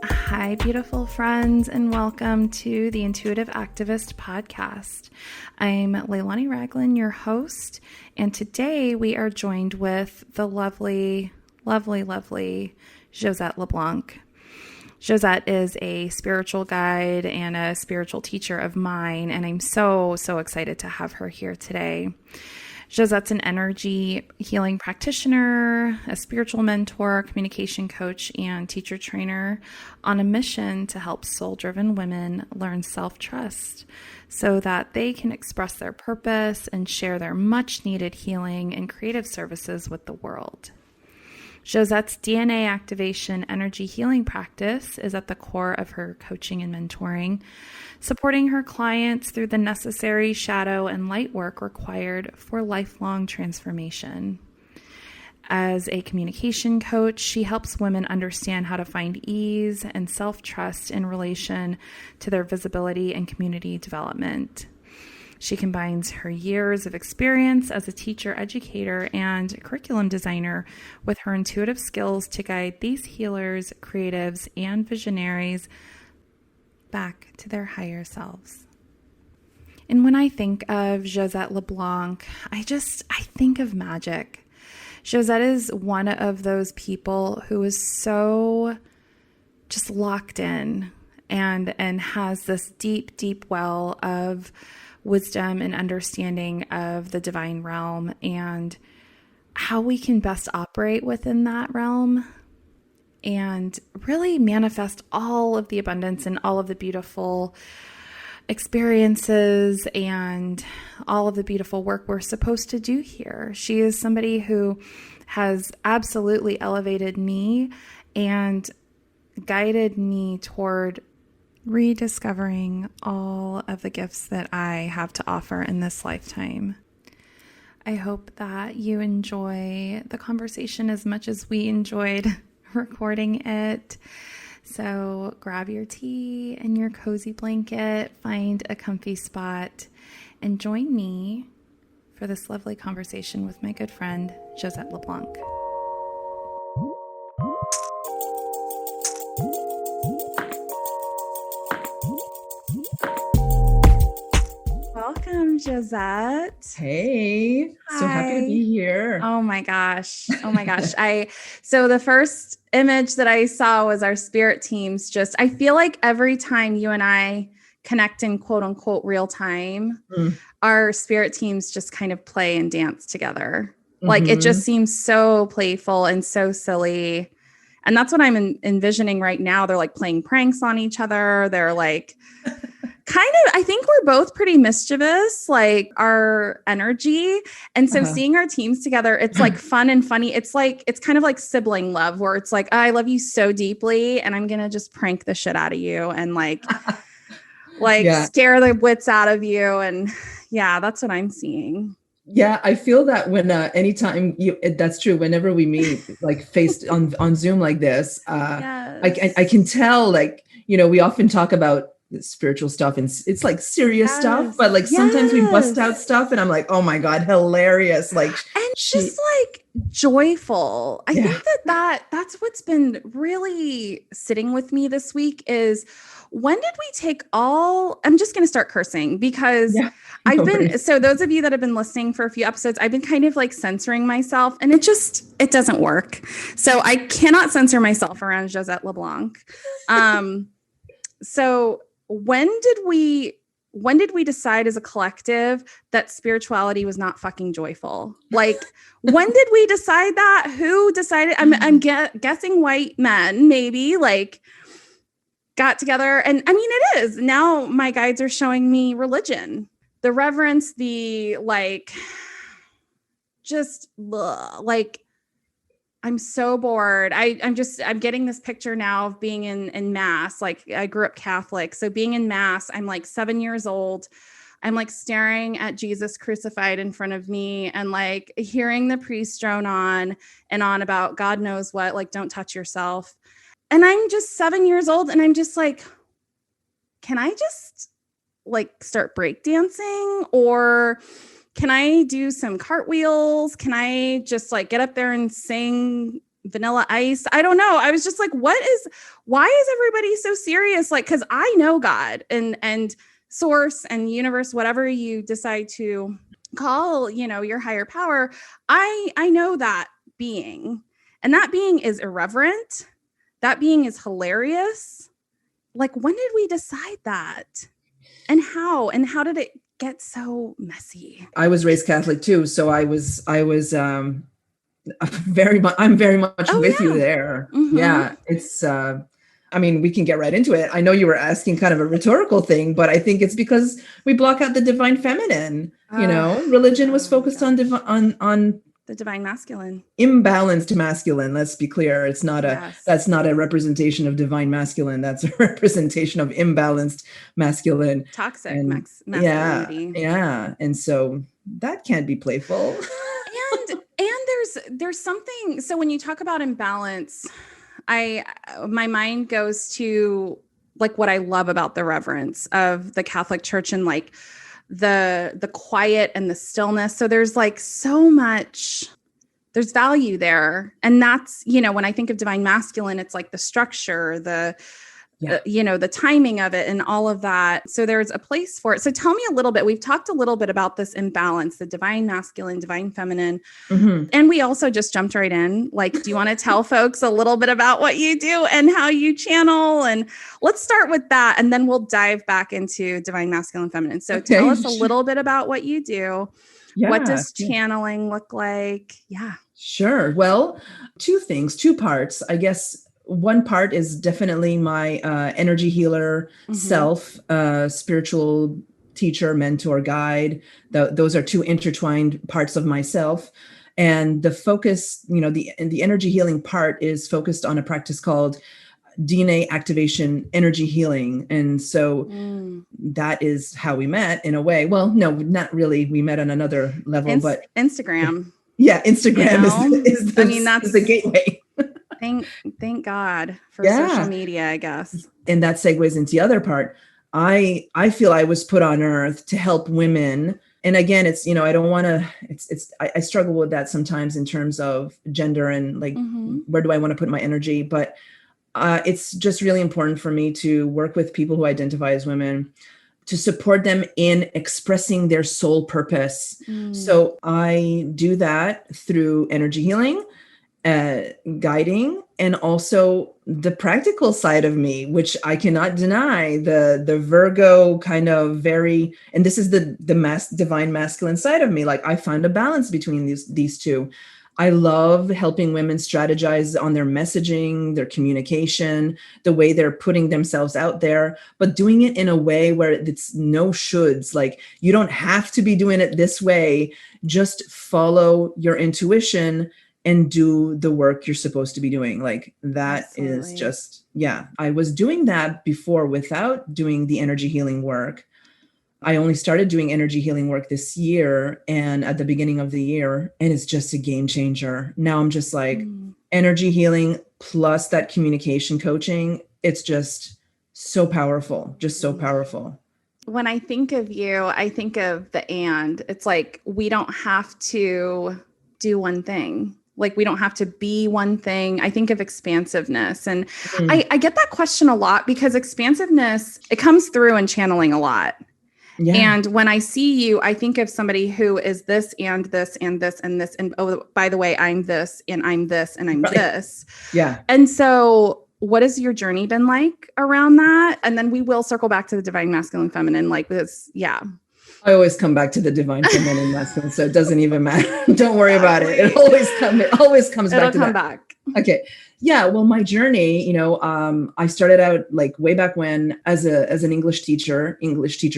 Hi, beautiful friends, and welcome to the Intuitive Activist Podcast. I'm Leilani Raglan, your host, and today we are joined with the lovely Josette LeBlanc. Josette is a spiritual guide and a spiritual teacher of mine, and I'm so excited to have her here today. Josette's an energy healing practitioner, a spiritual mentor, communication coach, and teacher trainer on a mission to help soul-driven women learn self-trust so that they can express their purpose and share their much-needed healing and creative services with the world. Josette's DNA activation energy healing practice is at the core of her coaching and mentoring, supporting her clients through the necessary shadow and light work required for lifelong transformation. As a communication coach, she helps women understand how to find ease and self-trust in relation to their visibility and community development. She combines her years of experience as a teacher, educator, and curriculum designer with her intuitive skills to guide these healers, creatives, and visionaries back to their higher selves. And when I think of Josette LeBlanc, I think of magic. Josette is one of those people who is so just locked in and has this deep well of wisdom and understanding of the divine realm and how we can best operate within that realm and really manifest all of the abundance and all of the beautiful experiences and all of the beautiful work we're supposed to do here. She is somebody who has absolutely elevated me and guided me toward rediscovering all of the gifts that I have to offer in this lifetime. I hope that you enjoy the conversation as much as we enjoyed recording it. So grab your tea and your cozy blanket, find a comfy spot, and join me for this lovely conversation with my good friend, Josette LeBlanc. Welcome, Josette. Hey, Hi. So happy to be here. Oh my gosh. So the first image that I saw was our spirit teams. I feel like every time you and I connect in quote unquote real time, our spirit teams just kind of play and dance together. Like it just seems so playful and so silly. And that's what I'm envisioning right now. They're like playing pranks on each other. They're like I think we're both pretty mischievous, like our energy. And so seeing our teams together, it's like fun and funny. It's kind of like sibling love where it's like, I love you so deeply and I'm going to just prank the shit out of you and scare the wits out of you. And yeah, that's what I'm seeing. Yeah, I feel that when anytime that's true. Whenever we meet, like faced on Zoom like this, yes. I can tell, like, we often talk about spiritual stuff and it's like serious stuff, but like sometimes we bust out stuff and I'm like, oh my God, hilarious. Like, and just like joyful. I think that's what's been really sitting with me this week is when did we take I'm just going to start cursing because so those of you that have been listening for a few episodes, I've been kind of like censoring myself and it doesn't work. So I cannot censor myself around Josette LeBlanc. So when did we decide as a collective that spirituality was not fucking joyful? Like, when did we decide that? Who decided? I'm guessing white men, maybe, like, got together. And I mean, it is. Now my guides are showing me religion, the reverence, the like, just like, I'm so bored. I'm getting this picture now of being in mass. Like I grew up Catholic. So being in mass, I'm like 7 years old. I'm like staring at Jesus crucified in front of me and like hearing the priest drone on and on about God knows what, like, don't touch yourself. And I'm just 7 years old. And I'm just like, can I just like start breakdancing? Or can I do some cartwheels? Can I just like get up there and sing Vanilla Ice? I don't know. I was just like, why is everybody so serious? Like, cause I know God and source and universe, whatever you decide to call, your higher power. I know that being, and that being is irreverent. That being is hilarious. Like, when did we decide that? And how did it get so messy? I was raised Catholic too. So I was I'm very much with you there. Mm-hmm. Yeah. It's, I mean, we can get right into it. I know you were asking kind of a rhetorical thing, but I think it's because we block out the divine feminine. Religion was focused on the divine masculine, imbalanced masculine. Let's be clear. It's not that's not a representation of divine masculine. That's a representation of imbalanced masculine, toxic masculinity. Yeah. And so that can't be playful. And there's something. So when you talk about imbalance, my mind goes to like what I love about the reverence of the Catholic Church and like the quiet and the stillness. So there's like so much, there's value there. And that's, when I think of divine masculine, it's like the structure, the timing of it and all of that. So there's a place for it. So tell me a little bit, we've talked a little bit about this imbalance, the divine masculine, divine feminine. Mm-hmm. And we also just jumped right in. Like, do you want to tell folks a little bit about what you do and how you channel? And let's start with that. And then we'll dive back into divine masculine, feminine. So tell us a little bit about what you do. Yeah. What does channeling look like? Yeah. Sure. Well, two parts, I guess. One part is definitely my energy healer self, spiritual teacher, mentor, guide. Those are two intertwined parts of myself. And the focus, the energy healing part is focused on a practice called DNA activation energy healing. And so that is how we met in a way. Well, no, not really. We met on another level, but Instagram. Yeah, Instagram is the gateway. Thank God for social media, I guess. And that segues into the other part. I feel I was put on earth to help women. And again, it's, I don't want to, I struggle with that sometimes in terms of gender and like, where do I want to put my energy? But it's just really important for me to work with people who identify as women, to support them in expressing their soul purpose. So I do that through energy healing, guiding, and also the practical side of me, which I cannot deny, the Virgo kind of and this is the divine masculine side of me. Like, I find a balance between these two. I love helping women strategize on their messaging, their communication, the way they're putting themselves out there, but doing it in a way where it's no shoulds. Like, you don't have to be doing it this way. Just follow your intuition and do the work you're supposed to be doing. Like, that Absolutely. Is just, I was doing that before without doing the energy healing work. I only started doing energy healing work this year and at the beginning of the year, and it's just a game changer. Now I'm just like energy healing plus that communication coaching. It's just so powerful, just so powerful. When I think of you, I think of it's like, we don't have to do one thing. Like, we don't have to be one thing. I think of expansiveness. And I get that question a lot because expansiveness, it comes through in channeling a lot. Yeah. And when I see you, I think of somebody who is this and this and this and this. And oh, by the way, I'm this and I'm this and I'm this. Yeah. And so what has your journey been like around that? And then we will circle back to the divine masculine feminine, like this. Yeah. I always come back to the divine feminine masculine, so it doesn't even matter. Don't worry about it. It always comes back to that. Back. Okay. Yeah. Well, my journey, I started out like way back when as an English teacher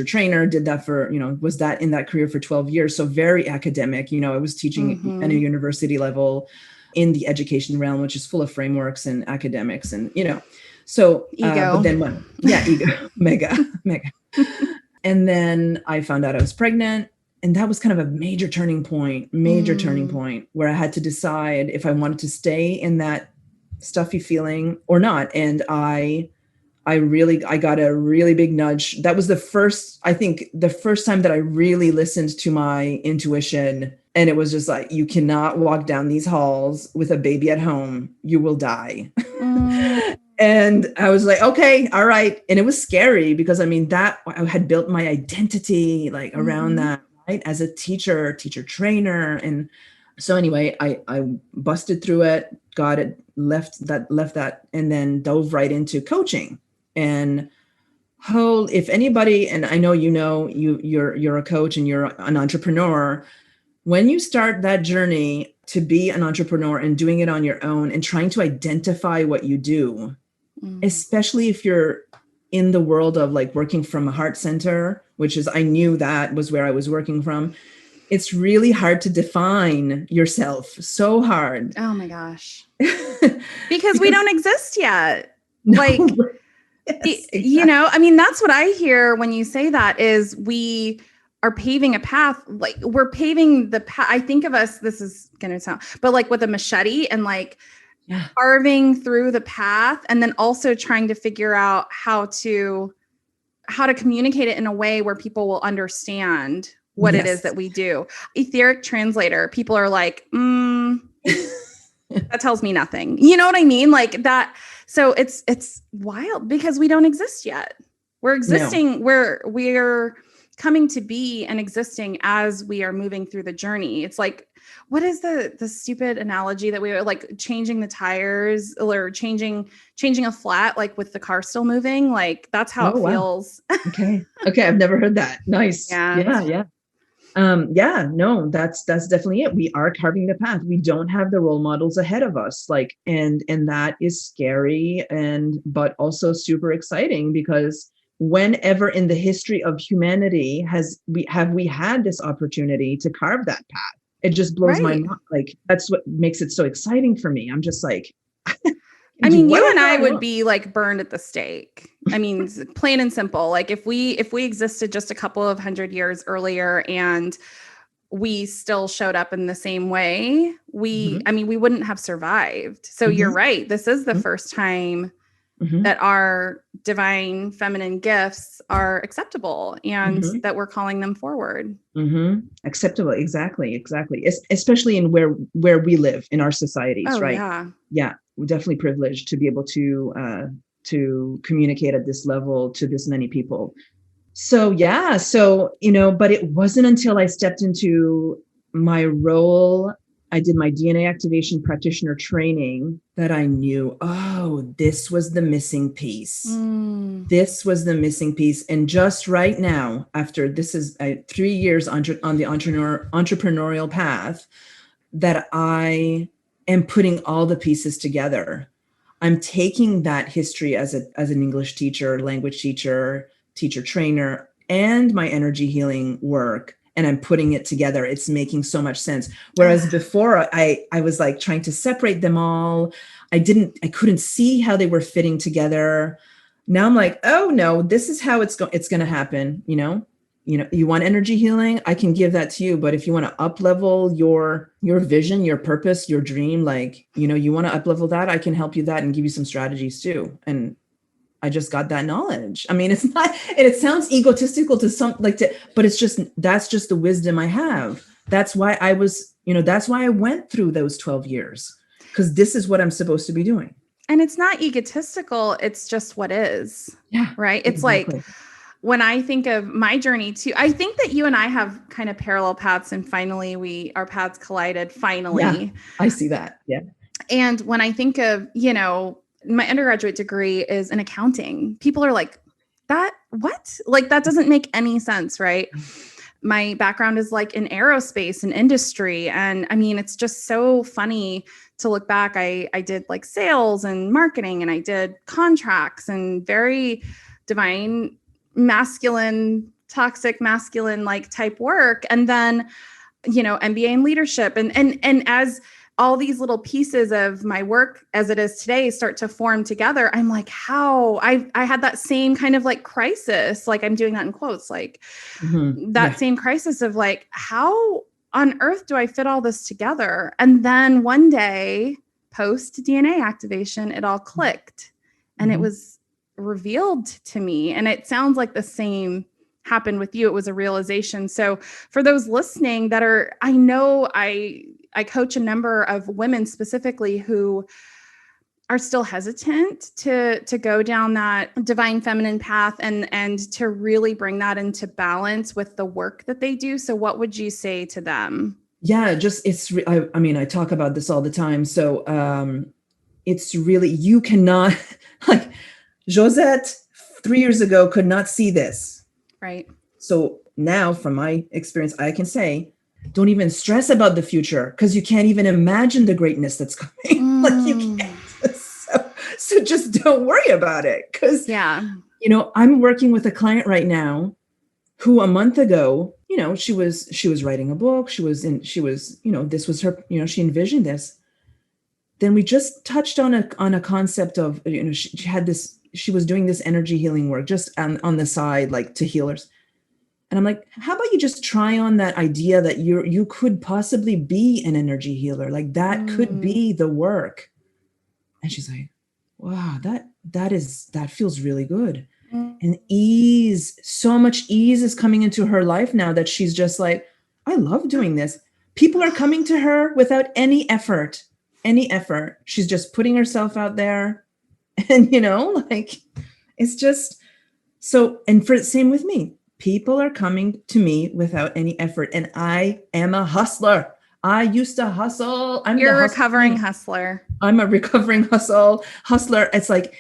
trainer, did that for, was that in that career for 12 years. So very academic, I was teaching at a university level in the education realm, which is full of frameworks and academics and, so ego. But then ego, mega. And then I found out I was pregnant, and that was kind of a major turning point where I had to decide if I wanted to stay in that stuffy feeling or not. And I I got a really big nudge. That was the first time that I really listened to my intuition. And it was just like, you cannot walk down these halls with a baby at home. You will die. And I was like, okay, all right. And it was scary because I had built my identity like around that, right? As a teacher trainer. And so anyway, I busted through it, got it, left that, and then dove right into coaching. And if anybody, and I know, you're a coach and you're an entrepreneur, when you start that journey to be an entrepreneur and doing it on your own and trying to identify what you do, especially if you're in the world of like working from a heart center, which is, I knew that was where I was working from. It's really hard to define yourself. So hard. Oh my gosh. because we don't exist yet. No. Like, yes, exactly. That's what I hear when you say that is we are paving a path. Like we're paving the path. I think of us, this is going to sound, but like with a machete and like carving through the path, and then also trying to figure out how to communicate it in a way where people will understand what it is that we do. Etheric translator. People are like, that tells me nothing. You know what I mean? Like that. So it's wild because we don't exist yet. We're existing. No. We're coming to be and existing as we are moving through the journey. It's like, what is the stupid analogy that we were like changing the tires or changing a flat, like with the car still moving? Like that's how it feels. Okay. I've never heard that. Nice. Yeah. No, that's definitely it. We are carving the path. We don't have the role models ahead of us. Like, and that is scary but also super exciting because whenever in the history of humanity have we had this opportunity to carve that path? It just blows my mind. Like, that's what makes it so exciting for me. I'm just like, you and I would be like burned at the stake. Plain and simple. Like if we existed just a couple of 100 years earlier and we still showed up in the same way, we wouldn't have survived. So you're right. This is the first time that our divine feminine gifts are acceptable and that we're calling them forward. Acceptable. Exactly. Especially in where we live in our societies, right? Yeah. We're definitely privileged to be able to communicate at this level to this many people. So, but it wasn't until I stepped into my role, I did my DNA activation practitioner training, that I knew, this was the missing piece. This was the missing piece. And just right now, after this is 3 years on the entrepreneurial path, that I am putting all the pieces together. I'm taking that history as an English teacher, language teacher, teacher trainer, and my energy healing work, and I'm putting it together. It's making so much sense. Whereas before I was like trying to separate them all. I couldn't see how they were fitting together. Now I'm like, oh no, this is how it's going to happen. You want energy healing, I can give that to you. But if you want to up level your vision, your purpose, your dream, like, you want to up level that, I can help you that and give you some strategies too. And I just got that knowledge. It's not, and it sounds egotistical but it's just, that's just the wisdom I have. That's why that's why I went through those 12 years, because this is what I'm supposed to be doing. And it's not egotistical. It's just what is. Yeah. Right. It's exactly. Like, when I think of my journey too, I think that you and I have kind of parallel paths, and finally our paths collided finally. Yeah, I see that. Yeah. And when I think of, my undergraduate degree is in accounting, people are like, that, what? Like, that doesn't make any sense. Right. My background is like in aerospace and industry. And it's just so funny to look back. I did like sales and marketing, and I did contracts and very divine masculine, toxic masculine like type work. And then, MBA in leadership. And as all these little pieces of my work as it is today start to form together, I'm like, how I had that same kind of like crisis, like I'm doing that in quotes, like same crisis of like, how on earth do I fit all this together? And then one day post DNA activation, it all clicked. And it was revealed to me. And it sounds like the same happened with you. It was a realization. So for those listening that are, I know I coach a number of women specifically who are still hesitant to go down that divine feminine path and to really bring that into balance with the work that they do. So what would you say to them? Yeah, I mean, I talk about this all the time. So it's really, you cannot, like Josette 3 years ago could not see this. Right. So now from my experience, I can say, don't even stress about the future because you can't even imagine the greatness that's coming. Like you can't. So just don't worry about it. Because, I'm working with a client right now who a month ago, she was writing a book. This was her, she envisioned this. Then we just touched on a concept of, she was doing this energy healing work just on the side, like to healers. And I'm like, how about you just try on that idea that you could possibly be an energy healer? Like that could be the work. And she's like, wow, that feels really good. And so much ease is coming into her life now that she's just like, I love doing this. People are coming to her without any effort. She's just putting herself out there. And, it's just so, and same with me. People are coming to me without any effort. And I am a hustler. I used to hustle. You're a recovering hustler. I'm a recovering hustler. It's like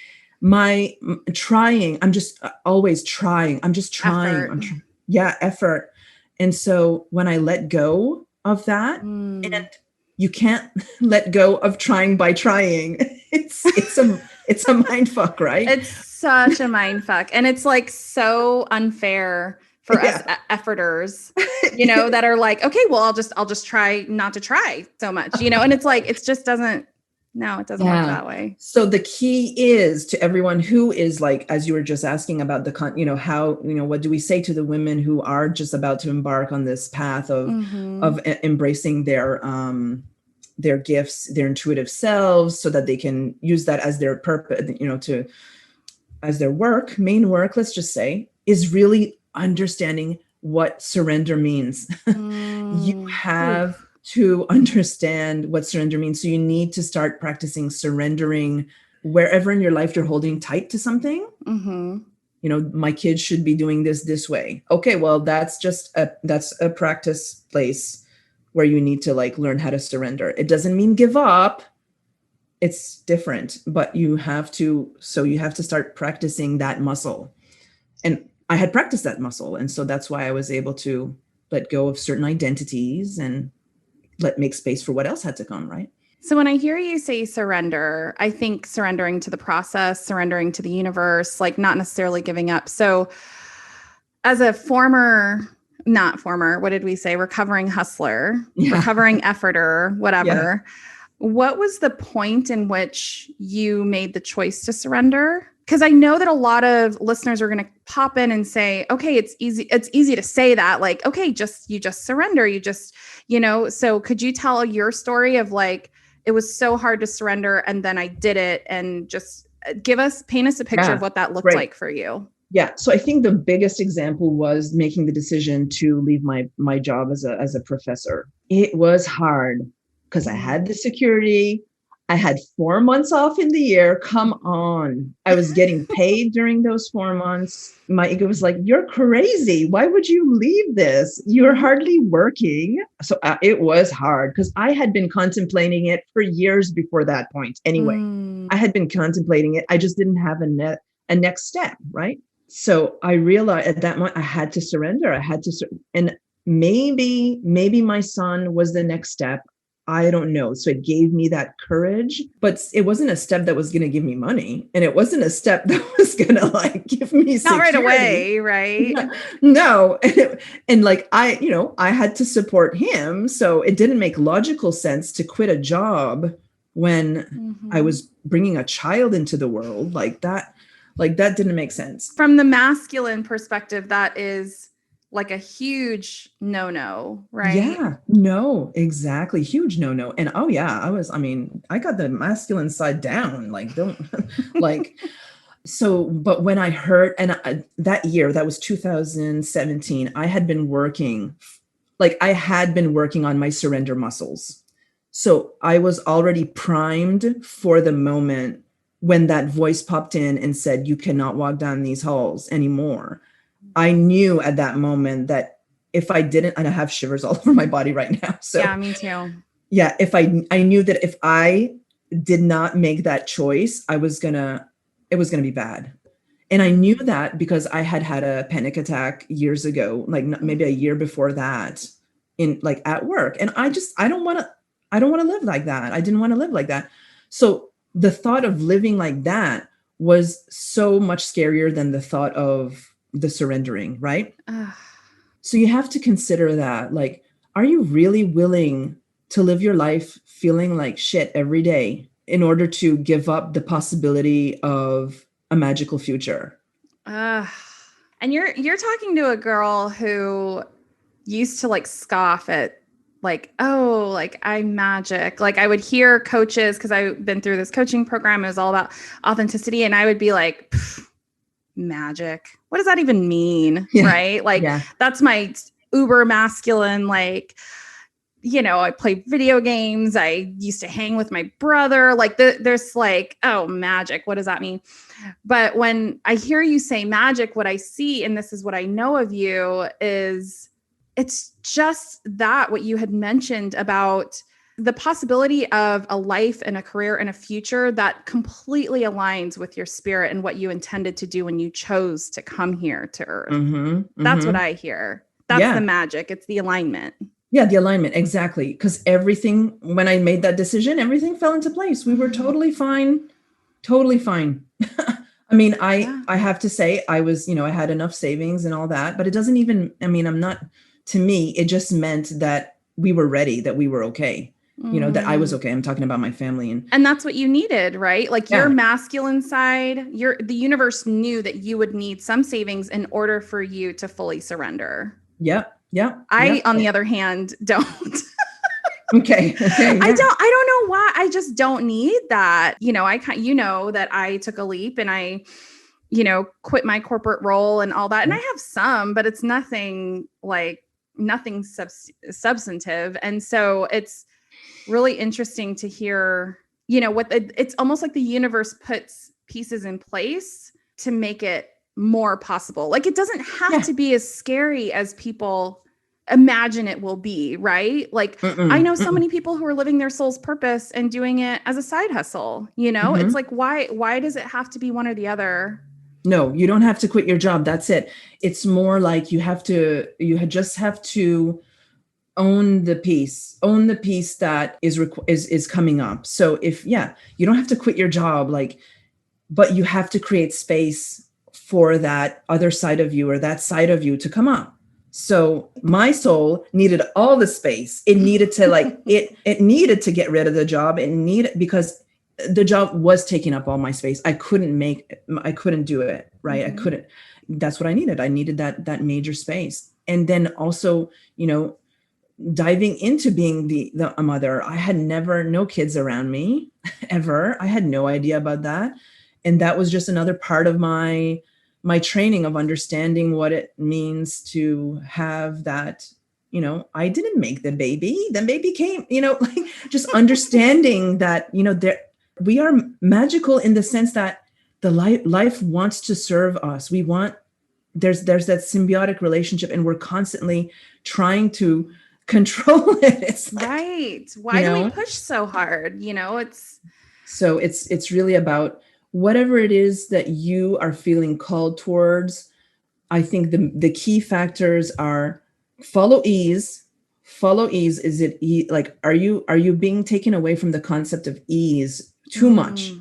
trying. I'm just always trying. I'm just trying. Effort. And so when I let go of that, and you can't let go of trying by trying. It's a mind fuck, right? It's such a mind fuck. And it's like so unfair for us efforters, that are like, okay, well, I'll just try not to try so much, and it's like, it doesn't work that way. So the key is to everyone who is like, as you were just asking about how, what do we say to the women who are just about to embark on this path of embracing their gifts, their intuitive selves, so that they can use that as their purpose, as their main work, let's just say, is really understanding what surrender means. You have to understand what surrender means. So you need to start practicing surrendering wherever in your life you're holding tight to something. My kids should be doing this way. Okay, well, that's a practice place where you need to learn how to surrender. It doesn't mean give up. It's different, but you have to start practicing that muscle. And I had practiced that muscle. And so that's why I was able to let go of certain identities and make space for what else had to come, right? So when I hear you say surrender, I think surrendering to the process, surrendering to the universe, not necessarily giving up. So as a recovering hustler, recovering efforter, whatever, what was the point in which you made the choice to surrender? Because I know that a lot of listeners are going to pop in and say, okay, it's easy to say that, okay, you just surrender, so could you tell your story of it was so hard to surrender and then I did it, and just paint us a picture of what that looked like for you. Yeah. So I think the biggest example was making the decision to leave my job as a professor. It was hard because I had the security. I had 4 months off in the year. Come on. I was getting paid during those 4 months. My ego was like, you're crazy. Why would you leave this? You're hardly working. So it was hard because I had been contemplating it for years before that point. Anyway, I had been contemplating it. I just didn't have a next step, right? So I realized at that moment I had to surrender. And maybe my son was the next step. I don't know. So it gave me that courage, but it wasn't a step that was going to give me money. And it wasn't a step that was going to give me security. Not right away, right? No. And I had to support him. So it didn't make logical sense to quit a job when I was bringing a child into the world like that. That didn't make sense. From the masculine perspective, that is a huge no-no, right? Yeah, no, exactly. Huge no-no. And I got the masculine side down. but when I heard, and that year, that was 2017, I had been working on my surrender muscles. So I was already primed for the moment when that voice popped in and said, you cannot walk down these halls anymore. I knew at that moment that if I didn't, and I have shivers all over my body right now. So yeah, me too. Yeah. I knew that if I did not make that choice, it was going to be bad. And I knew that because I had had a panic attack years ago, like maybe a year before that, in like at work. And I don't want to live like that. I didn't want to live like that. So the thought of living like that was so much scarier than the thought of the surrendering, right? So you have to consider that, like, are you really willing to live your life feeling like shit every day in order to give up the possibility of a magical future? And you're talking to a girl who used to like scoff at like, oh, like I'm magic. Like I would hear coaches, because I've been through this coaching program. It was all about authenticity. And I would be like, magic. What does that even mean? Yeah. Right? Like that's my uber masculine, like, you know, I play video games. I used to hang with my brother. Like there's like, oh, magic. What does that mean? But when I hear you say magic, what I see, and this is what I know of you, is it's just that what you had mentioned about the possibility of a life and a career and a future that completely aligns with your spirit and what you intended to do when you chose to come here to Earth. That's what I hear. That's the magic. It's the alignment. Yeah, the alignment. Exactly. Because everything, when I made that decision, everything fell into place. We were totally fine. Totally fine. I mean, I have to say I was, I had enough savings and all that, but it doesn't even, to me, it just meant that we were ready, that we were okay. That I was okay. I'm talking about my family. And that's what you needed, right? Like your masculine side, the universe knew that you would need some savings in order for you to fully surrender. Yep. On the other hand, don't. Okay. Yeah. I don't know why. I just don't need that. That I took a leap and I, quit my corporate role and all that. And I have some, but it's nothing substantive. And so it's really interesting to hear, it's almost like the universe puts pieces in place to make it more possible. Like it doesn't have to be as scary as people imagine it will be, right? Like I know so many people who are living their soul's purpose and doing it as a side hustle, It's like, why does it have to be one or the other? No, you don't have to quit your job. That's it. It's more like you just have to own the piece that is coming up. So you don't have to quit your job, but you have to create space for that other side of you or that side of you to come up. So my soul needed all the space. It needed to it needed to get rid of the job. Because the job was taking up all my space. I couldn't do it. Right. I couldn't. That's what I needed. I needed that major space. And then also, diving into being a mother. I had no kids around me ever. I had no idea about that. And that was just another part of my training of understanding what it means to have that, I didn't make the baby came, just understanding that, we are magical in the sense that the life wants to serve us. There's that symbiotic relationship and we're constantly trying to control it. It's right. Why do we push so hard? It's really about whatever it is that you are feeling called towards. I think the key factors are follow ease. Is it like, are you being taken away from the concept of ease too much?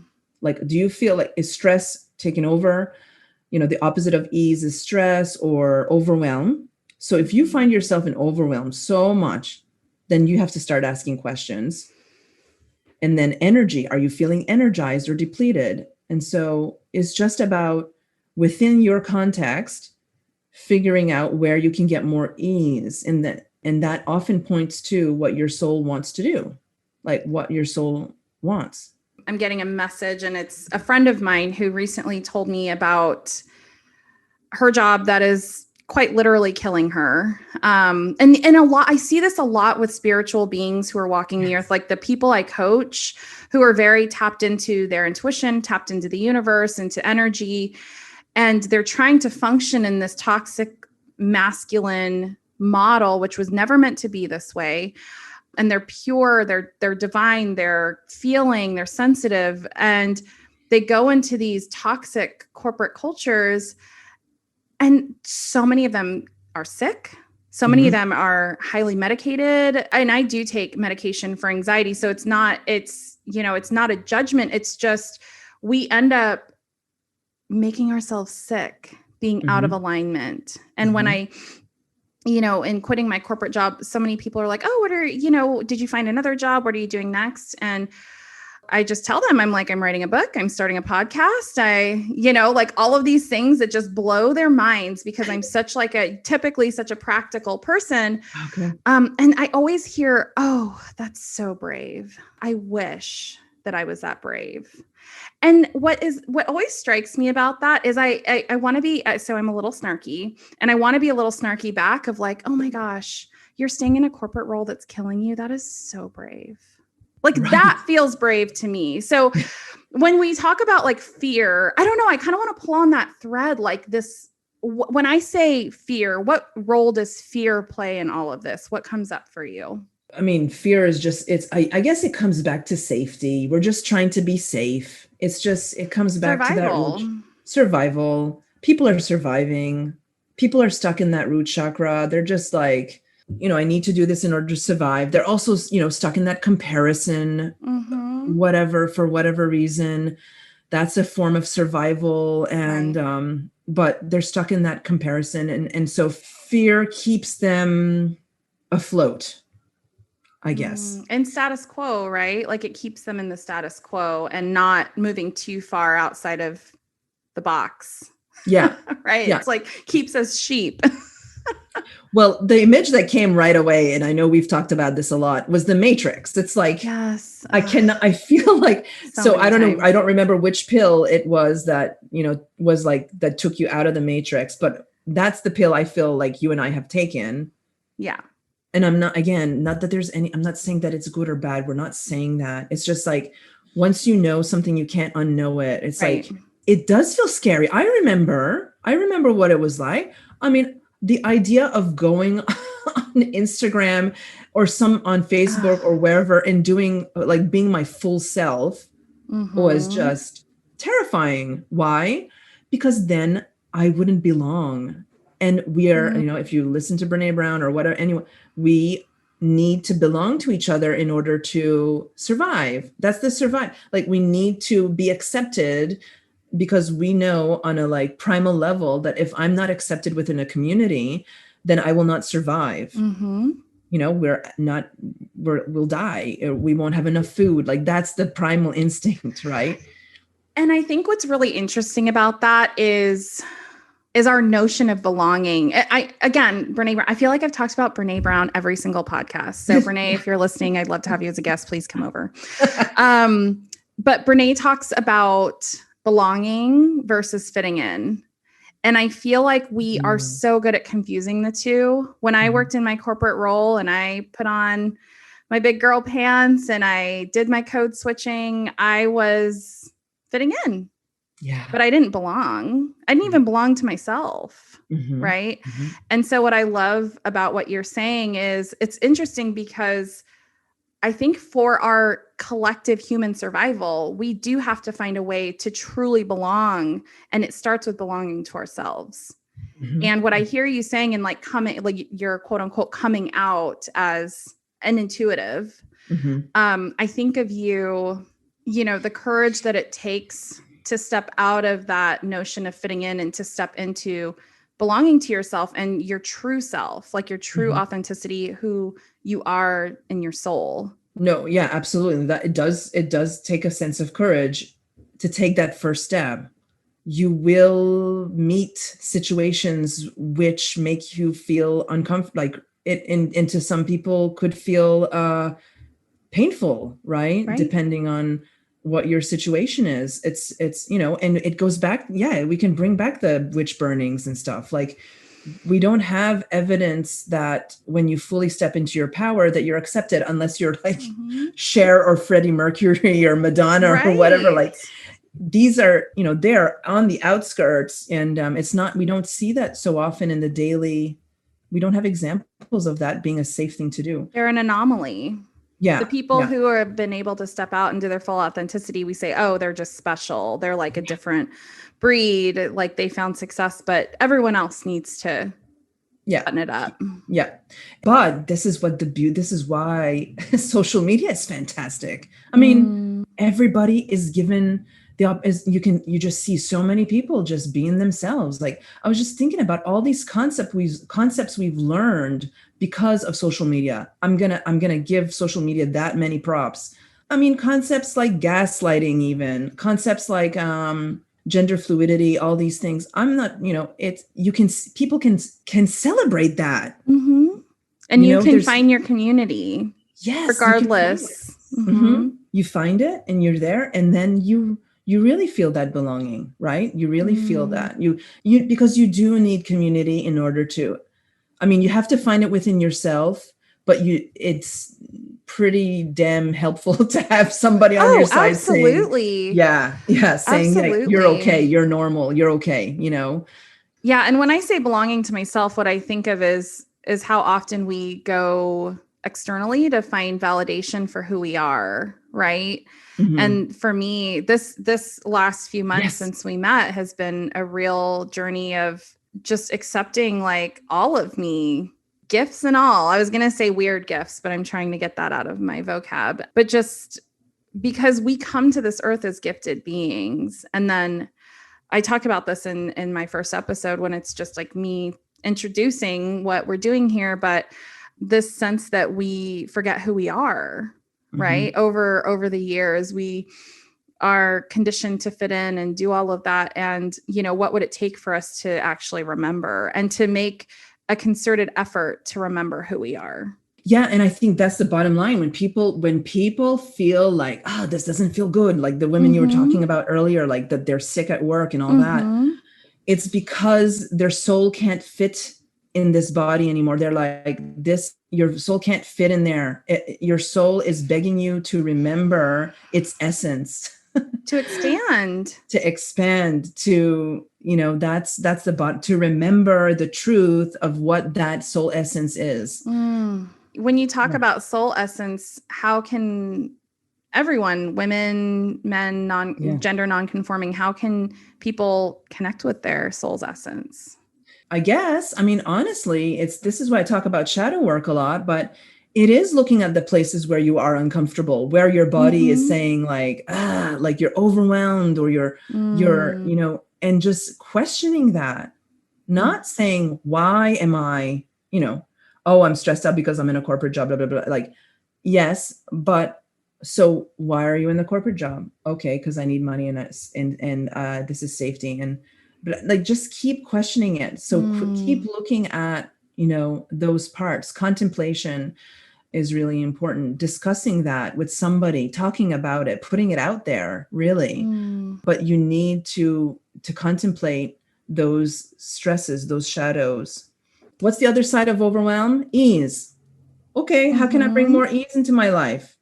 Like, do you feel like, is stress taken over? The opposite of ease is stress or overwhelm. So if you find yourself in overwhelm so much, then you have to start asking questions. And then energy, are you feeling energized or depleted? And so it's just about, within your context, figuring out where you can get more ease. And that often points to what your soul wants to do, like what your soul wants. I'm getting a message, and it's a friend of mine who recently told me about her job that is quite literally killing her. And a lot, I see this a lot with spiritual beings who are walking the earth, like the people I coach who are very tapped into their intuition, tapped into the universe, into energy. And they're trying to function in this toxic masculine model, which was never meant to be this way. And they're pure, they're divine, they're feeling, they're sensitive. And they go into these toxic corporate cultures, and so many of them are sick. So many of them are highly medicated. And I do take medication for anxiety. So it's not a judgment. It's just, we end up making ourselves sick, being out of alignment. And when I, in quitting my corporate job, so many people are like, oh, did you find another job? What are you doing next? And I just tell them, I'm writing a book, I'm starting a podcast. All of these things that just blow their minds because I'm typically such a practical person. Okay. And I always hear, oh, that's so brave. I wish that I was that brave. And what always strikes me about that is I want to be, so I'm a little snarky, and I want to be a little snarky back of like, oh my gosh, you're staying in a corporate role that's killing you. That is so brave. That feels brave to me. So when we talk about fear, I don't know, I kind of want to pull on that thread this. When I say fear, what role does fear play in all of this? What comes up for you? I mean, fear is just, I guess it comes back to safety. We're just trying to be safe. It comes back to that survival. People are surviving. People are stuck in that root chakra. They're just like, I need to do this in order to survive. They're also, stuck in that comparison, for whatever reason. That's a form of survival. And, but they're stuck in that comparison. And so fear keeps them afloat, I guess. And status quo, right? It keeps them in the status quo and not moving too far outside of the box. Yeah. Right. Yeah. It's keeps us sheep. Well, the image that came right away, and I know we've talked about this a lot, was the Matrix. It's yes, I feel like, so I don't know, I don't remember which pill it was that, was that took you out of the Matrix, but that's the pill I feel like you and I have taken. Yeah. And I'm not saying that it's good or bad. We're not saying that. It's just once you know something, you can't unknow it. It's it does feel scary. I remember what it was like. I mean, the idea of going on Instagram or on Facebook or wherever and doing being my full self was just terrifying. Why? Because then I wouldn't belong. And we are, if you listen to Brene Brown or whatever, anyway, we need to belong to each other in order to survive. That's the survive. We need to be accepted, because we know on a primal level that if I'm not accepted within a community, then I will not survive. We'll die. We won't have enough food. That's the primal instinct, right? And I think what's really interesting about that is our notion of belonging. Brene Brown, I feel like I've talked about Brene Brown every single podcast. So Brene, if you're listening, I'd love to have you as a guest. Please come over. But Brene talks about belonging versus fitting in. And I feel like we are so good at confusing the two. When I worked in my corporate role and I put on my big girl pants and I did my code switching, I was fitting in. Yeah. But I didn't belong. I didn't even belong to myself. Right. And so what I love about what you're saying is it's interesting because I think for our collective human survival, we do have to find a way to truly belong. And it starts with belonging to ourselves. And what I hear you saying in you're quote unquote coming out as an intuitive, I think of you, the courage that it takes to step out of that notion of fitting in and to step into belonging to yourself and your true self, your true authenticity, who you are in your soul. No, yeah, absolutely. That it does take a sense of courage to take that first step. You will meet situations which make you feel uncomfortable. And to some people could feel painful, right? Depending on what your situation is. It's, you know, and it goes back. Yeah, we can bring back the witch burnings and stuff. Like, we don't have evidence that when you fully step into your power that you're accepted, unless you're like Cher or Freddie Mercury or Madonna or whatever. Like, these are, you know, they're on the outskirts, and it's not, we don't see that so often in the daily. We don't have examples of that being a safe thing to do. They're an anomaly. Yeah. The people who have been able to step out into their full authenticity, we say, oh, they're just special. They're like a different breed, like they found success, but everyone else needs to button it up. Yeah. But this is what this is why social media is fantastic. I mean, everybody is given you just see so many people just being themselves. Like, I was just thinking about all these concepts we've learned because of social media. I'm gonna give social media that many props. I mean, concepts like gaslighting, even concepts like gender fluidity, all these things. I'm not, you know, people can celebrate that. And you can find your community. Yes. Regardless. You find it and you're there, and then you really feel that belonging, right? You really feel that you because you do need community in order to, I mean, you have to find it within yourself, but it's pretty damn helpful to have somebody on your side absolutely. Saying like, you're okay, you're normal, you're okay, you know? Yeah. And when I say belonging to myself, what I think of is how often we go externally to find validation for who we are, right? And for me, this last few months since we met has been a real journey of just accepting like all of me, gifts and all. I was going to say weird gifts, but I'm trying to get that out of my vocab. But just because we come to this earth as gifted beings. And then I talk about this in my first episode when it's just like me introducing what we're doing here, but this sense that we forget who we are. Right. Over the years, we are conditioned to fit in and do all of that. And, you know, what would it take for us to actually remember and to make a concerted effort to remember who we are? Yeah. And I think that's the bottom line. When people feel like, this doesn't feel good, like the women you were talking about earlier, like that they're sick at work and all that, it's because their soul can't fit in this body anymore. They're like, your soul can't fit in there. Your soul is begging you to remember its essence. To expand, to, you know, that's to remember the truth of what that soul essence is. When you talk about soul essence, how can everyone, women, men, gender non-conforming, how can people connect with their soul's essence? I guess, I mean, honestly, this is why I talk about shadow work a lot, but it is looking at the places where you are uncomfortable, where your body is saying like you're overwhelmed or you're, you know, and just questioning that, not saying, why am I, you know, oh, I'm stressed out because I'm in a corporate job, blah, blah, blah. Like, yes, but so why are you in the corporate job? Okay, because I need money and this is safety. And but like, just keep questioning it. So keep looking at, you know, those parts. Contemplation is really important. Discussing that with somebody, talking about it, putting it out there, really. But you need to contemplate those stresses, those shadows. What's the other side of overwhelm? Ease. Okay, how can I bring more ease into my life?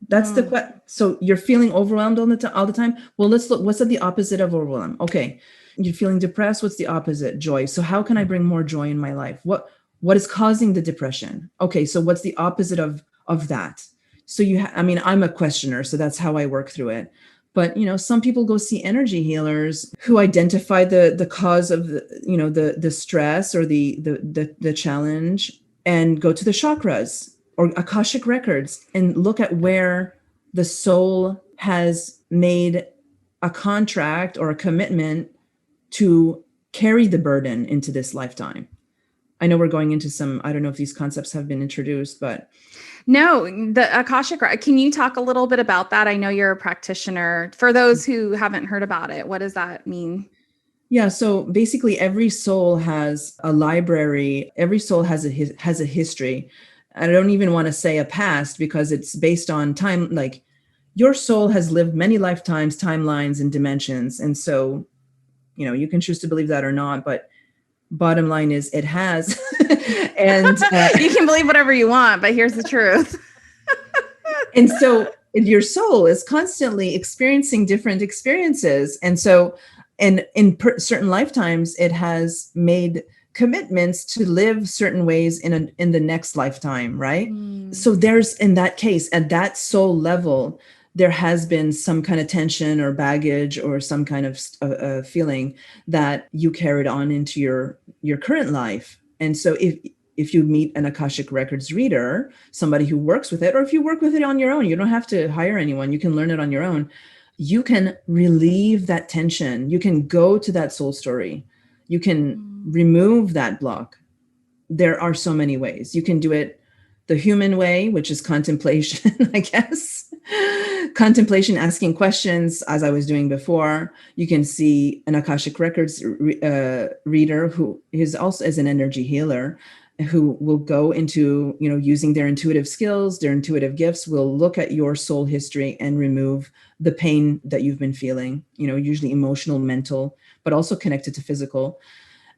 That's the question. So you're feeling overwhelmed all the time? Well, let's look. What's the opposite of overwhelm? Okay. You're feeling depressed. What's the opposite? Joy. So how can I bring more joy in my life? What is causing the depression? Okay. So what's the opposite of that? So I mean, I'm a questioner, so that's how I work through it. But, you know, some people go see energy healers who identify the cause of the stress or the challenge, and go to the chakras or Akashic records and look at where the soul has made a contract or a commitment to carry the burden into this lifetime. I know we're going into I don't know if these concepts have been introduced, but. No, the Akashic, can you talk a little bit about that? I know you're a practitioner. For those who haven't heard about it, what does that mean? Yeah. So basically every soul has a library. Every soul has a history. I don't even want to say a past because it's based on time. Like your soul has lived many lifetimes, timelines, and dimensions. And so, you can choose to believe that or not, but bottom line is it has. And you can believe whatever you want, but here's the truth. And so your soul is constantly experiencing different experiences. And so, and in certain lifetimes, it has made commitments to live certain ways in the next lifetime, right? So there's, in that case, at that soul level, there has been some kind of tension or baggage or some kind of feeling that you carried on into your current life. And so if you meet an Akashic Records reader, somebody who works with it, or if you work with it on your own, you don't have to hire anyone, you can learn it on your own. You can relieve that tension. You can go to that soul story. You can remove that block. There are so many ways. You can do it the human way, which is contemplation, I guess. Contemplation, asking questions, as I was doing before. You can see an Akashic Records reader who is also as an energy healer, who will go into, using their intuitive skills, their intuitive gifts, will look at your soul history and remove the pain that you've been feeling, usually emotional, mental, but also connected to physical.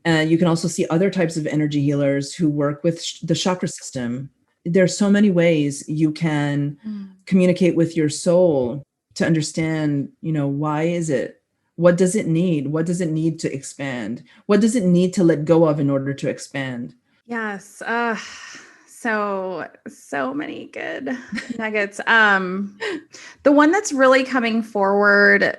You can also see other types of energy healers who work with the chakra system. There's so many ways you can communicate with your soul to understand, why is it? What does it need? What does it need to expand? What does it need to let go of in order to expand? Yes. So many good nuggets. The one that's really coming forward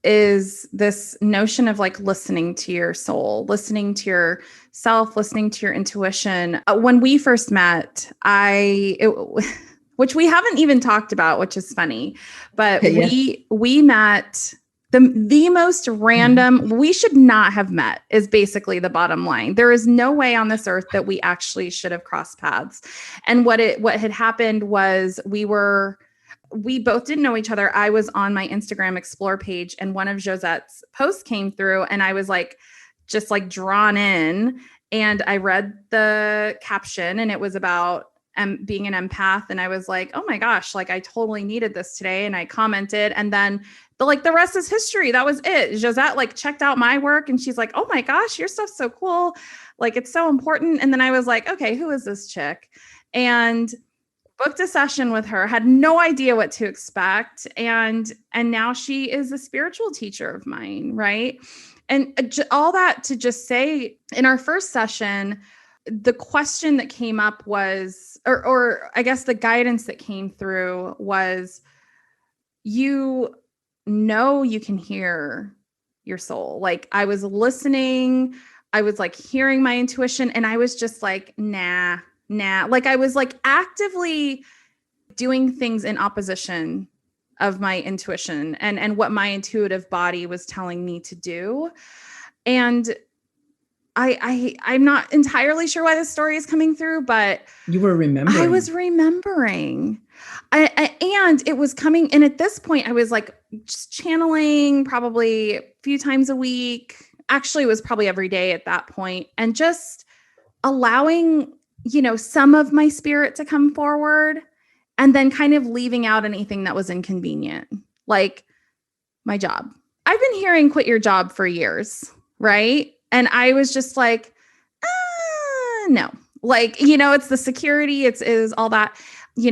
is this notion of like listening to your soul, listening to yourself, listening to your intuition. When we first met, which we haven't even talked about, which is funny, but we met the most random. We should not have met is basically the bottom line. There is no way on this earth that we actually should have crossed paths. And what had happened was we both didn't know each other. I was on my Instagram Explore page and one of Josette's posts came through and I was just drawn in, and I read the caption and it was about being an empath. And I was like, oh my gosh, I totally needed this today. And I commented, and then the rest is history. That was it. Josette checked out my work and she's like, oh my gosh, your stuff's so cool. It's so important. And then I was like, okay, who is this chick? And booked a session with her, had no idea what to expect. And now she is a spiritual teacher of mine. Right. And all that to just say, in our first session, the question that came up was, or I guess the guidance that came through was, you can hear your soul. I was listening, I was hearing my intuition, and I was just nah. I was actively doing things in opposition of my intuition and what my intuitive body was telling me to do. And I'm not entirely sure why this story is coming through, but you were remembering. I was remembering. And it was coming. And at this point, I was just channeling probably a few times a week. Actually, it was probably every day at that point, and just allowing, some of my spirit to come forward, and then kind of leaving out anything that was inconvenient, like my job. I've been hearing quit your job for years, right? And I was just no, it's the security, it is all that,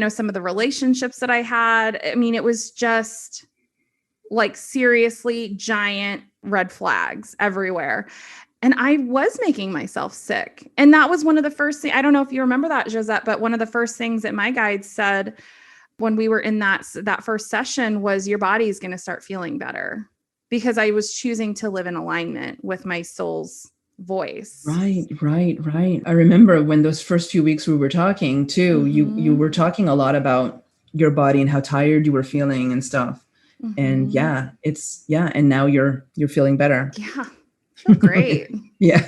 some of the relationships that I had. I mean, it was just seriously giant red flags everywhere. And I was making myself sick. And that was one of the first things, I don't know if you remember that, Josette, but one of the first things that my guide said when we were in that first session was, your body is going to start feeling better, because I was choosing to live in alignment with my soul's voice. Right. I remember when those first few weeks we were talking too, you were talking a lot about your body and how tired you were feeling and stuff. And and now you're feeling better. Yeah. Feel great. Yeah.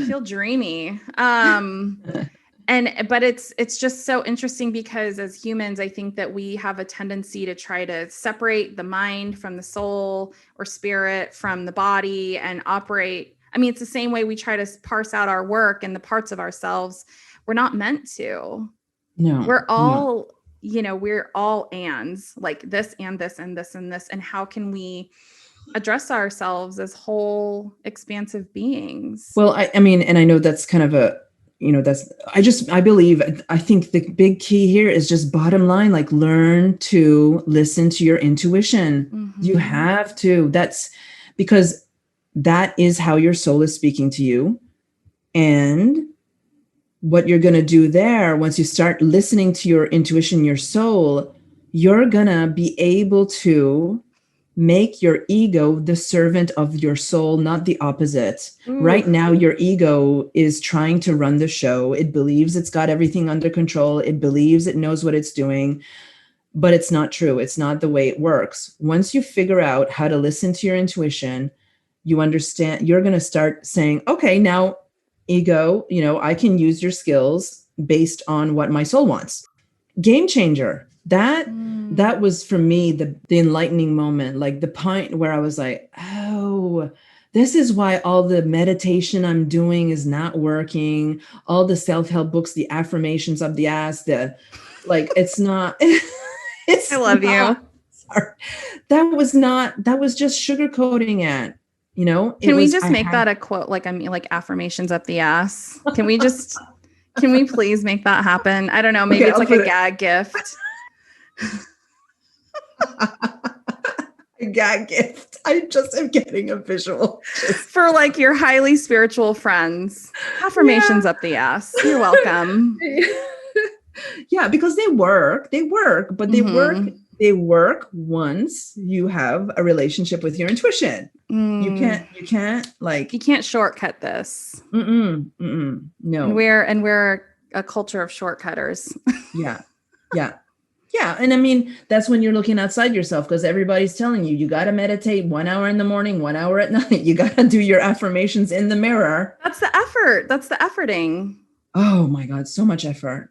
Feel dreamy. But it's just so interesting, because as humans, I think that we have a tendency to try to separate the mind from the soul, or spirit from the body, and operate. I mean, it's the same way we try to parse out our work and the parts of ourselves. We're not meant to. No. We're all we're all ands, like this and this and this and this. And how can we address ourselves as whole, expansive beings? Well, I mean, and I know that's kind of I think the big key here is just bottom line, like learn to listen to your intuition. Mm-hmm. You have to. That's because that is how your soul is speaking to you. And what you're going to do there, once you start listening to your intuition, your soul, you're going to be able to make your ego the servant of your soul, not the opposite. Ooh. Right now, your ego is trying to run the show. It believes it's got everything under control. It believes it knows what it's doing, but it's not true. It's not the way it works. Once you figure out how to listen to your intuition, you understand, you're going to start saying, okay, now ego, I can use your skills based on what my soul wants. Game changer. That was for me the enlightening moment, like the point where I was like, oh, this is why all the meditation I'm doing is not working. All the self-help books, the affirmations of the ass, it's not. It's I love you. Sorry. That was just sugarcoating it. Can we just make that a quote? Like affirmations up the ass. Can we please make that happen? I don't know. Maybe it's like a gag gift. A gag gift. I just am getting a visual. For like your highly spiritual friends. Affirmations up the ass. You're welcome. Yeah, because they work, but they work once you have a relationship with your intuition. You can't shortcut this. No. And we're a culture of shortcutters. Yeah. And I mean, that's when you're looking outside yourself, because everybody's telling you got to meditate 1 hour in the morning, 1 hour at night. You got to do your affirmations in the mirror. That's the effort. That's the efforting. Oh my God. So much effort.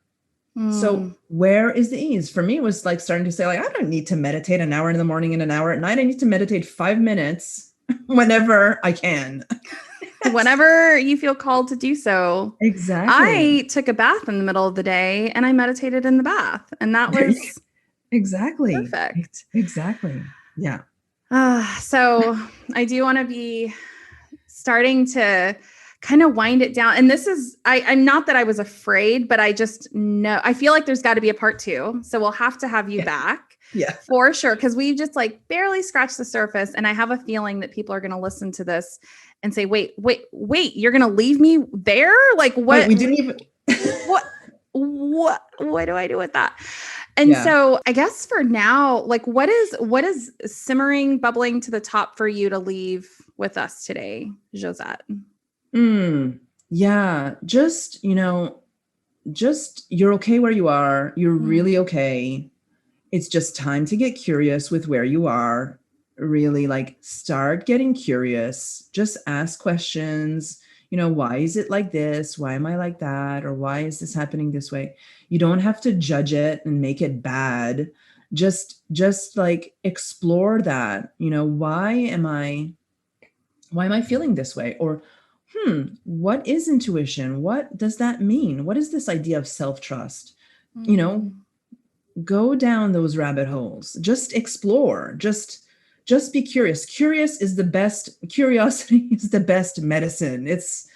So where is the ease? For me, it was like starting to say, like, I don't need to meditate an hour in the morning and an hour at night. I need to meditate 5 minutes whenever I can. Whenever you feel called to do so. Exactly. I took a bath in the middle of the day and I meditated in the bath, and that was exactly perfect. Exactly. Yeah. So I do want to be starting to kind of wind it down. And this is, I'm not that I was afraid, but I just know, I feel like there's got to be a part 2. So we'll have to have you back. Yeah, for sure. Cause we just like barely scratched the surface. And I have a feeling that people are going to listen to this and say, wait, you're going to leave me there? Like what? Wait, we didn't even, what do I do with that? And so I guess for now, like what is simmering, bubbling to the top for you to leave with us today, Josette? Yeah. Just you're okay where you are. You're really okay. It's just time to get curious with where you are. Really, like, start getting curious. Just ask questions. Why is it like this? Why am I like that? Or why is this happening this way? You don't have to judge it and make it bad. Just like explore that. Why am I feeling this way? Or what is intuition? What does that mean? What is this idea of self-trust? Go down those rabbit holes. Just explore. Just be curious. Curiosity is the best medicine. It's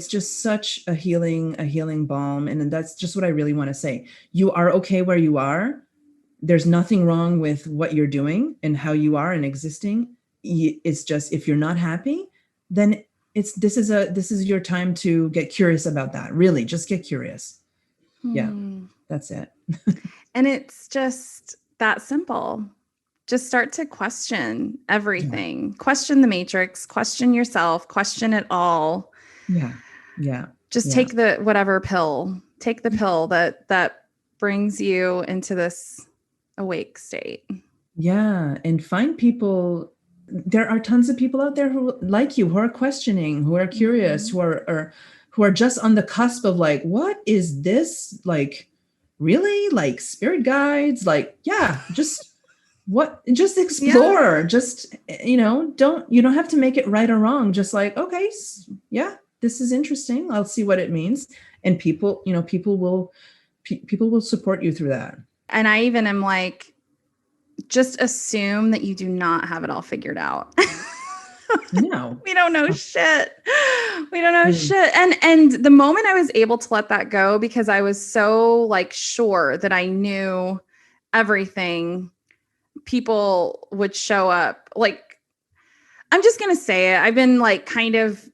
just such a healing balm. And that's just what I really want to say. You are okay where you are. There's nothing wrong with what you're doing and how you are and existing. It's just, if you're not happy, then this is your time to get curious about that. Really, just get curious. Yeah, that's it. And it's just that simple. Just start to question everything. Yeah. Question the matrix, question yourself, question it all. Yeah. Just take the whatever pill. Take the pill that brings you into this awake state. Yeah. And find people. There are tons of people out there who like you, who are questioning, who are curious, who are just on the cusp of like, what is this? Like, really? Like spirit guides? Like, yeah, just explore. Just, you don't have to make it right or wrong. Just like, okay, yeah, this is interesting. I'll see what it means. And people will people will support you through that. And I even am like, just assume that you do not have it all figured out. No. We don't know shit. We don't know shit. And the moment I was able to let that go, because I was so like sure that I knew everything, people would show up. Like, I'm just going to say it. I've been like kind of,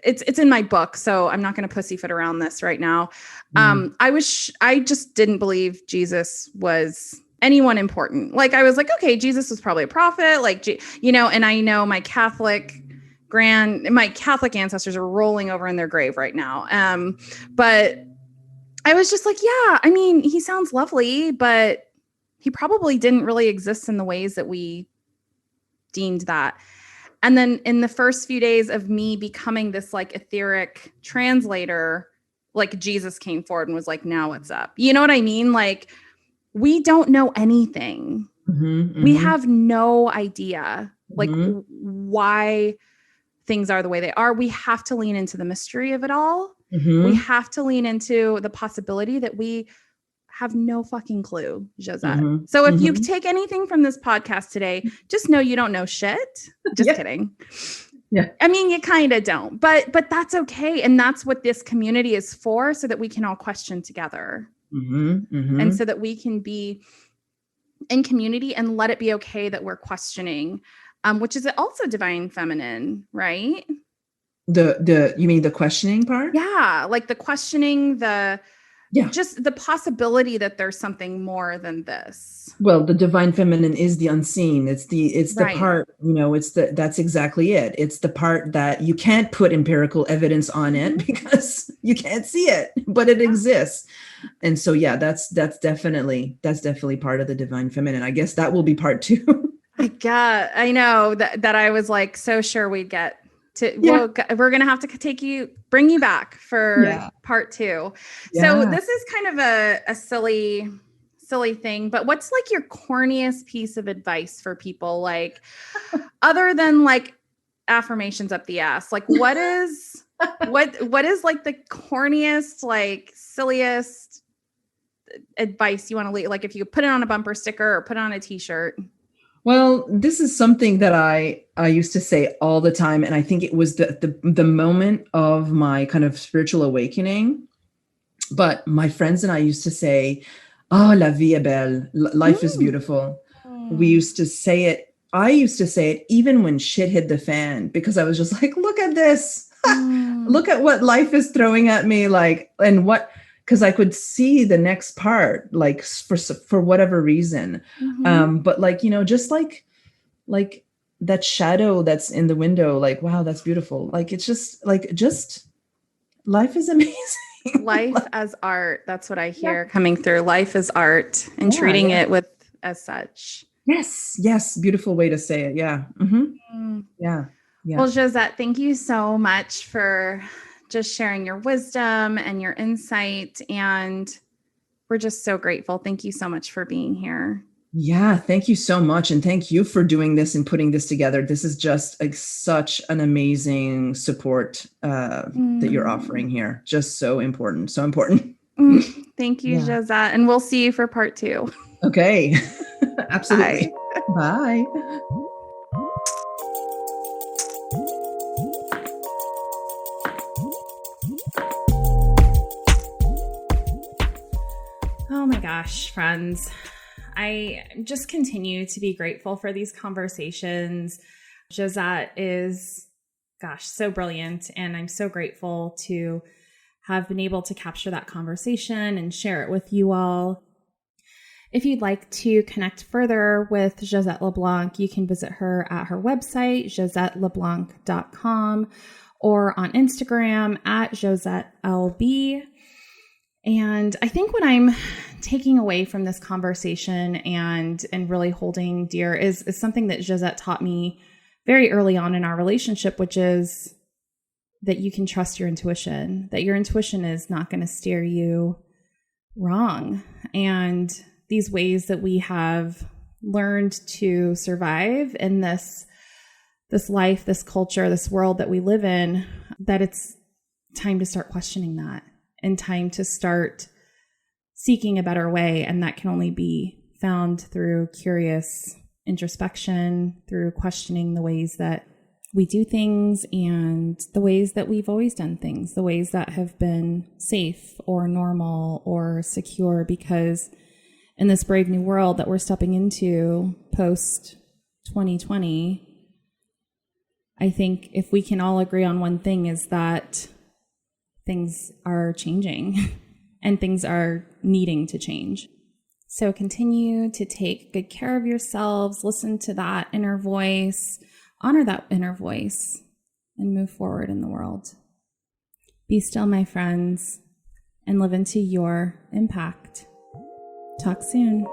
it's in my book, so I'm not going to pussyfoot around this right now. I just didn't believe Jesus was anyone important. Like, I was like, okay, Jesus was probably a prophet, like, and I know my Catholic ancestors are rolling over in their grave right now. But I was just like, yeah, I mean, he sounds lovely, but he probably didn't really exist in the ways that we deemed that. And then in the first few days of me becoming this like etheric translator, like Jesus came forward and was like, now what's up? You know what I mean? Like, we don't know anything. We have no idea like why things are the way they are. We have to lean into the mystery of it all. We have to lean into the possibility that we have no fucking clue, Josette. So if you take anything from this podcast today, just know you don't know shit. Just kidding. Yeah. I mean, you kind of don't, but that's okay. And that's what this community is for, so that we can all question together. And so that we can be in community and let it be okay that we're questioning, which is also divine feminine, right? You mean the questioning part? Yeah. Like the questioning, just the possibility that there's something more than this. Well, the divine feminine is the unseen. It's the part, that's exactly it. It's the part that you can't put empirical evidence on it because you can't see it, but it exists. And so, yeah, that's definitely part of the divine feminine. I guess that will be part 2. I know that I was like, so sure we'd get to, we're going to have to bring you back for part 2. Yeah. So this is kind of a silly thing, but what's like your corniest piece of advice for people? Like, other than like affirmations up the ass, like what is like the corniest, like silliest advice you want to leave? Like if you could put it on a bumper sticker or put it on a t-shirt. Well, this is something that I used to say all the time. And I think it was the moment of my kind of spiritual awakening. But my friends and I used to say, oh, la vie est belle. Life is beautiful. We used to say it. I used to say it even when shit hit the fan, because I was just like, look at this. Look at what life is throwing at me. Like, and what, because I could see the next part, like for whatever reason. But like, just like that shadow that's in the window, like, wow, that's beautiful. Like, it's just life is amazing. Life as art. That's what I hear coming through. Life is art, and treating it as such. Yes. Beautiful way to say it. Yeah. Yeah. Well, Josette, thank you so much for just sharing your wisdom and your insight. And we're just so grateful. Thank you so much for being here. Yeah, thank you so much. And thank you for doing this and putting this together. This is just like such an amazing support that you're offering here. Just so important. So important. Thank you, Josette. And we'll see you for part 2. Okay. Absolutely. Bye. Oh my gosh, friends. I just continue to be grateful for these conversations. Josette is, so brilliant. And I'm so grateful to have been able to capture that conversation and share it with you all. If you'd like to connect further with Josette LeBlanc, you can visit her at her website, josetteleblanc.com, or on Instagram at JosetteLB. And I think what I'm taking away from this conversation and really holding dear is something that Josette taught me very early on in our relationship, which is that you can trust your intuition, that your intuition is not going to steer you wrong. And these ways that we have learned to survive in this life, this culture, this world that we live in, that it's time to start questioning that. And time to start seeking a better way. And that can only be found through curious introspection, through questioning the ways that we do things and the ways that we've always done things, the ways that have been safe or normal or secure, because in this brave new world that we're stepping into post 2020, I think if we can all agree on one thing is that things are changing and things are needing to change. So continue to take good care of yourselves, listen to that inner voice, honor that inner voice, and move forward in the world. Be still, my friends, and live into your impact. Talk soon.